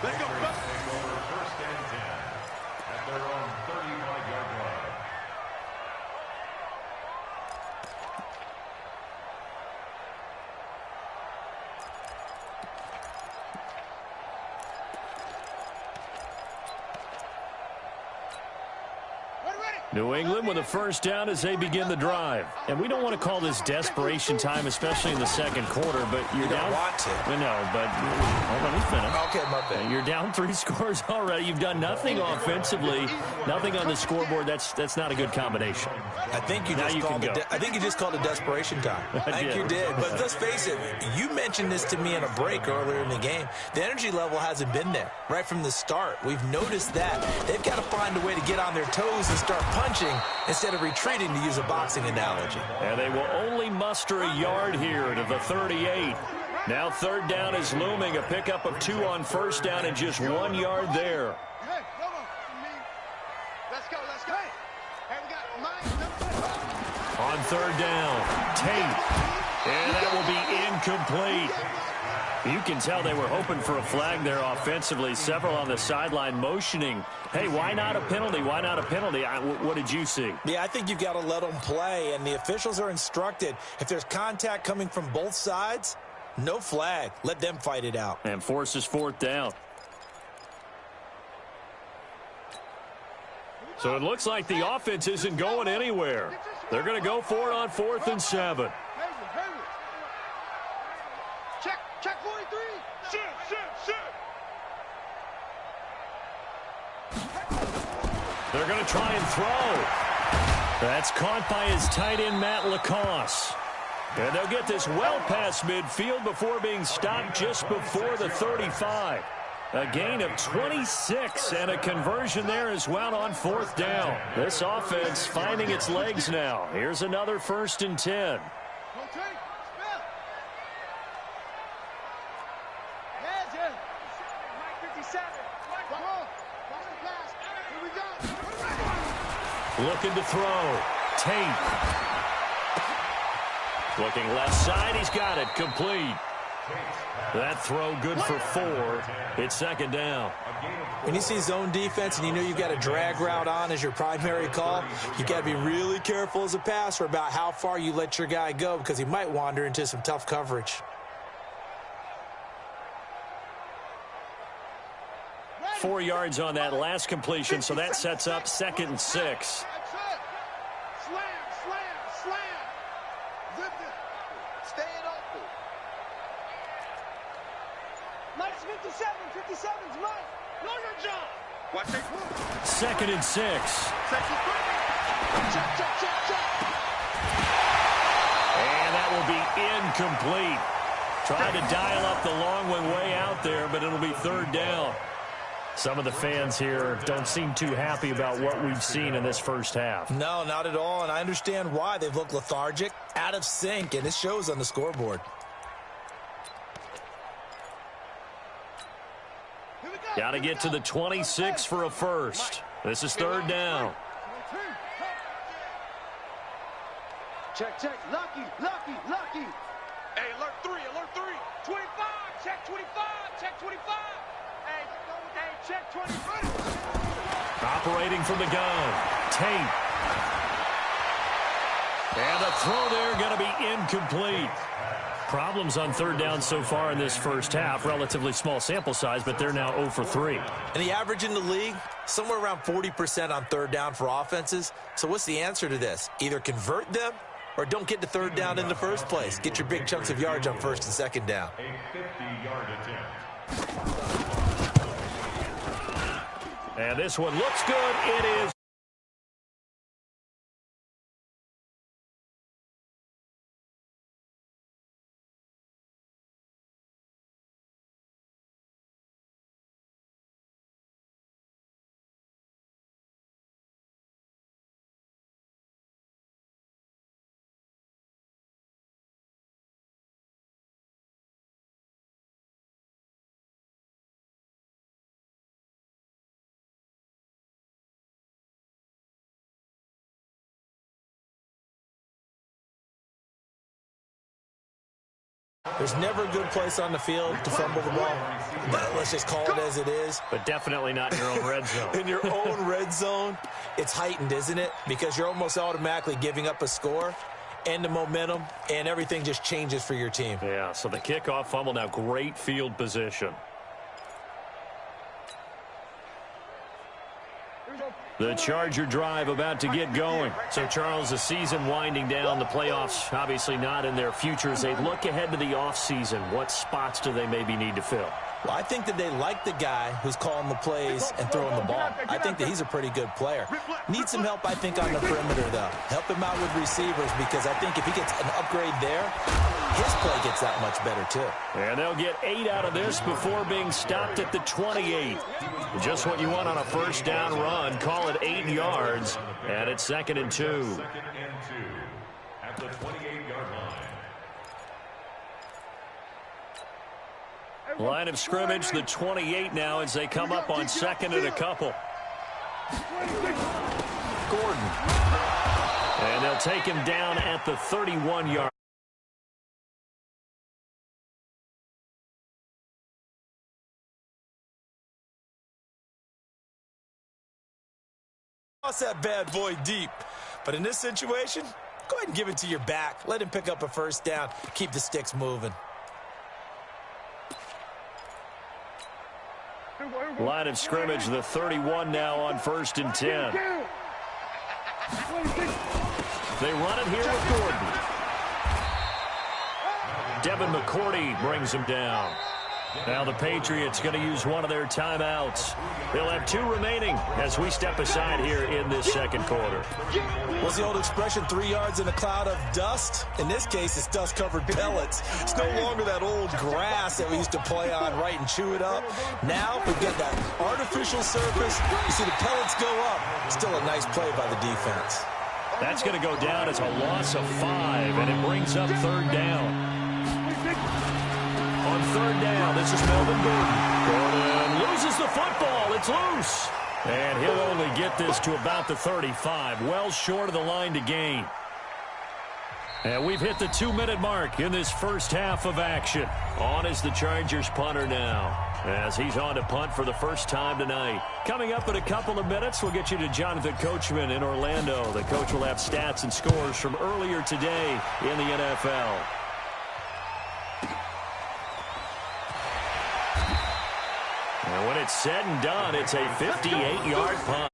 They go back. Take over first and 10 at their own 35-yard line. New England with a first down as they begin the drive. And we don't want to call this desperation time, especially in the second quarter, but you're you down. Don't want to. No, but let me finish. Okay, my bad. You're down 3 scores already. You've done nothing offensively, nothing on the scoreboard. That's not a good combination. I think you just called it desperation time. I think you did. But let's face it, you mentioned this to me in a break earlier in the game. The energy level hasn't been there right from the start. We've noticed that. They've got to find a way to get on their toes and start punching instead of retreating, to use a boxing analogy. And they will only muster a yard here to the 38. Now third down is looming. A pickup of 2 on first down and just 1 yard there. Hey, come on. Let's go, let's go. Hey, we got Mike. On third down, Tate. And that will be incomplete. You can tell they were hoping for a flag there offensively. Several on the sideline motioning. Hey, why not a penalty? Why not a penalty? What did you see? Yeah, I think you've got to let them play, and the officials are instructed. If there's contact coming from both sides, no flag. Let them fight it out. And forces fourth down. So it looks like the offense isn't going anywhere. They're going to go for it on 4th and 7. Check 43. Shoot. They're going to try and throw. That's caught by his tight end, Matt Lacoste. And they'll get this well past midfield before being stopped just before the 35. A gain of 26 and a conversion there as well on 4th down. This offense finding its legs now. Here's another 1st and 10. Looking to throw. Tate. Looking left side. He's got it. Complete. That throw good for 4. It's 2nd down. When you see zone defense and you know you've got a drag route on as your primary call, you've got to be really careful as a passer about how far you let your guy go, because he might wander into some tough coverage. Four yards on that last completion, so that sets up 2nd and 6. Slam. Zip it. Staying open. Mike's 57. 57's Mike. Know your job. Watch it. 2nd and 6. Check. And that will be incomplete. Tried to dial up the long one way out there, but it'll be 3rd down. Some of the fans here don't seem too happy about what we've seen in this first half. No, not at all, and I understand why. They've looked lethargic, out of sync, and it shows on the scoreboard. Got to get to the 26 for a first. This is 3rd down. Check. Lucky. Hey, alert 3. 25. Check 25. Hey, check 25. Operating from the gun. Tate. And the throw there going to be incomplete. Problems on 3rd down so far in this first half. Relatively small sample size, but they're now 0 for 3. And the average in the league, somewhere around 40% on 3rd down for offenses. So what's the answer to this? Either convert them or don't get to 3rd down in the first place. Get your big chunks of yards on 1st and 2nd down. A 50-yard attempt. And this one looks good. It is. There's never a good place on the field to fumble the ball. Let's just call it as it is. But definitely not in your own red zone. In your own red zone, it's heightened, isn't it? Because you're almost automatically giving up a score and the momentum, and everything just changes for your team. Yeah, so the kickoff fumble, now great field position. The Charger drive about to get going. So, Charles, the season winding down, the playoffs obviously not in their future. As they look ahead to the offseason, what spots do they maybe need to fill? Well, I think that they like the guy who's calling the plays and throwing the ball. I think that he's a pretty good player. Needs some help, I think, on the perimeter, though. Help him out with receivers, because I think if he gets an upgrade there, his play gets that much better, too. And they'll get 8 out of this before being stopped at the 28. Just what you want on a first down run. Call it 8 yards, and it's 2nd and 2. 2nd and 2 at the 28-yard line. Line of scrimmage, the 28 now, as they come up on 2nd and a couple. Gordon. And they'll take him down at the 31-yard. Toss that bad boy deep. But in this situation, go ahead and give it to your back. Let him pick up a first down. Keep the sticks moving. Line of scrimmage, the 31 now on 1st and 10. They run it here with Gordon. Devin McCourty brings him down. Now the Patriots going to use one of their timeouts. They'll have 2 remaining as we step aside here in this 2nd quarter. What's the old expression, 3 yards in a cloud of dust? In this case, it's dust-covered pellets. It's no longer that old grass that we used to play on, right, and chew it up. Now we've got that artificial surface. You see the pellets go up. Still a nice play by the defense. That's going to go down as a loss of 5, and it brings up 3rd down. On 3rd down, this is Melvin Gordon. Gordon loses the football. It's loose. And he'll only get this to about the 35, well short of the line to gain. And we've hit the 2-minute mark in this first half of action. On is the Chargers punter now, as he's on to punt for the first time tonight. Coming up in a couple of minutes, we'll get you to Jonathan Coachman in Orlando. The coach will have stats and scores from earlier today in the NFL. And when it's said and done, it's a 58-yard punt.